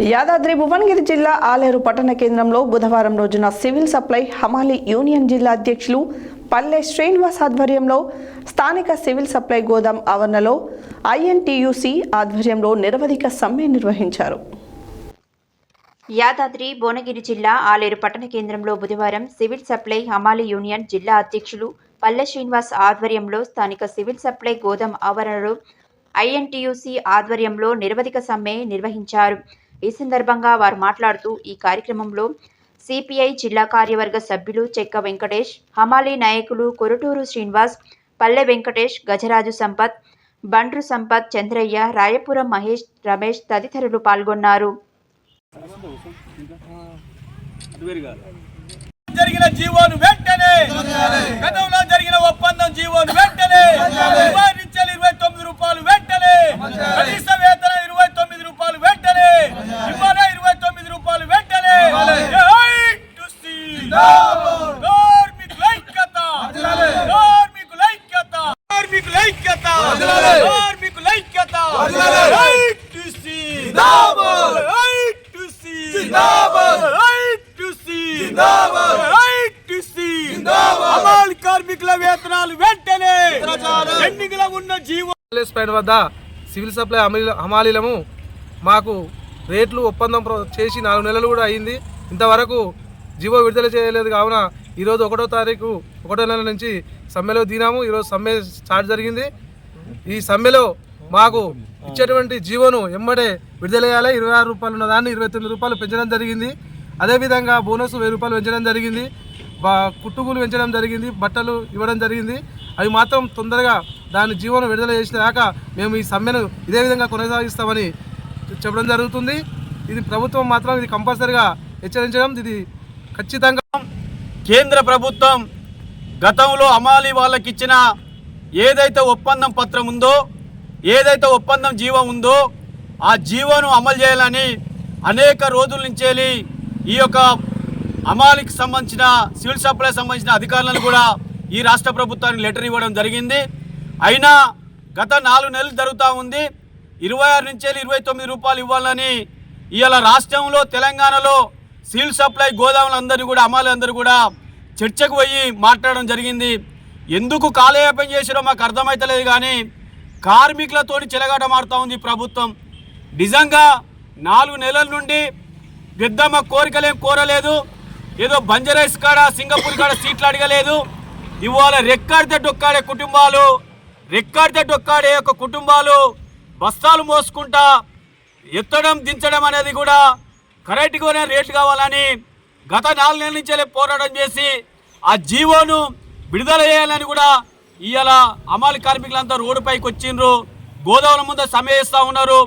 యాదాద్రి భువనగిరి జిల్లా ఆలేరు పట్టణ కేంద్రంలో బుధవారం రోజున సివిల్ సప్లై హమాలి యూనియన్ జిల్లా అధ్యక్షులు పల్లె శ్రీనివాస్ ఆధ్వర్యంలో స్థానిక సివిల్ సప్లై గోదాం ఆవరణలో ఐఎన్టీయూసీ ఆధ్వర్యంలో నిరవధిక సమ్మె నిర్వహించారు. యాదాద్రి భువనగిరి జిల్లా ఆలేరు పట్టణ కేంద్రంలో బుధవారం సివిల్ సప్లై హమాలి యూనియన్ జిల్లా అధ్యక్షులు పల్లె శ్రీనివాస్ ఆధ్వర్యంలో స్థానిక సివిల్ సప్లై గోదాం ఆవరణలో ఐఎన్టీయూసీ ఆధ్వర్యంలో నిరవధిక సమ్మె నిర్వహించారు. ఈ సందర్భంగా వారు మాట్లాడుతూ ఈ కార్యక్రమంలో సిపిఐ జిల్లా కార్యవర్గ సభ్యులు చెక్క వెంకటేష్, హమాలి నాయకులు కొరటూరు శ్రీనివాస్, పల్లె వెంకటేష్, గజరాజు సంపత్, బండ్రు సంపత్, చంద్రయ్య, రాయపురం మహేష్, రమేష్ తదితరులు పాల్గొన్నారు. జరిగిన జీవోను వెంటనే గతంలో జరిగిన ఒప్పందం జీవోను వెంటనే నివారించాలి. 29 రూపాయలు వెంటనే కనీస వేతన 29 రూపాయలు వెంటనే ఇవాళ 29 రూపాయలు వెంటనే కార్మికుల ఐక్యత కార్మికుల ఐక్యత కార్మికుల ఐక్యత కార్మికుల ఐక్యత కార్మికుల వేతనాలు వెంటనే ఎన్నికల ఉన్న జీవో వద్ద సివిల్ సప్లై హమాలీలము మాకు రేట్లు ఒప్పందం చేసి 4 నెలలు కూడా అయింది. ఇంతవరకు జీవో విడుదల చేయలేదు. కావున ఈరోజు 1వ తారీఖు 1వ నెల నుంచి సమ్మెలో దినాము. ఈరోజు సమ్మె స్టార్ట్ జరిగింది. ఈ సమ్మెలో మాకు ఇచ్చేటువంటి జీవోను ఎమ్మడే విడుదల చేయాలి. 26 రూపాయలు ఉన్న దాన్ని 29 రూపాయలు పెంచడం జరిగింది. అదేవిధంగా బోనస్ 1000 రూపాయలు పెంచడం జరిగింది. కుట్టుగులు పెంచడం జరిగింది. బట్టలు ఇవ్వడం జరిగింది. అవి మాత్రం తొందరగా దాని జీవోను విడుదల చేసినాక మేము ఈ సమ్మెను ఇదే విధంగా కొనసాగిస్తామని చెప్పడం జరుగుతుంది. ఇది ప్రభుత్వం మాత్రం ఇది కంపల్సరిగా హెచ్చరించడం ఇది ఖచ్చితంగా. కేంద్ర ప్రభుత్వం గతంలో హమాలీ వాళ్ళకి ఇచ్చిన ఏదైతే ఒప్పందం పత్రం ఉందో, ఏదైతే ఒప్పందం జీవో ఉందో ఆ జీవోను అమలు చేయాలని అనేక రోజుల నుంచి ఈ యొక్క హమాలీకి సంబంధించిన సివిల్ సప్లై సంబంధించిన అధికారులను కూడా ఈ రాష్ట్ర ప్రభుత్వానికి లెటర్ ఇవ్వడం జరిగింది. అయినా గత 4 నెలలు జరుగుతూ ఉంది. 26 నుంచి 29 రూపాయలు ఇవ్వాలని ఇవాళ రాష్ట్రంలో తెలంగాణలో సివిల్ సప్లై గోదాములందరినీ కూడా హమాలీ అందరూ కూడా చర్చకు పోయి మాట్లాడడం జరిగింది. ఎందుకు కాలయాపన చేసారో మాకు అర్థమైతలేదు. కానీ కార్మికులతోటి చెలగాటమాడుతూ ఉంది ప్రభుత్వం. నిజంగా 4 నెలల నుండి పెద్దమ్మ కోరికలేం కోరలేదు. ఏదో బంజరైస్ కాడ సింగపూర్ కాడ సీట్లు అడగలేదు. ఇవాళ రెక్కాడితే డొక్కాడే కుటుంబాలు, రెక్కాడితే డొక్కాడే యొక్క కుటుంబాలు బస్తాలు మోసుకుంటా ఎత్తడం దించడం అనేది కూడా కరెక్ట్గానే రేటు కావాలని గత 4 నెలల నుంచే పోరాటం చేసి ఆ జీవోను విడుదల చేయాలని కూడా ఇవాళ హమాలీ కార్మికులంతా రోడ్డుపైకి వచ్చిండ్రు. గోదాముల ముందు సమ్మె చేస్తూ ఉన్నారు.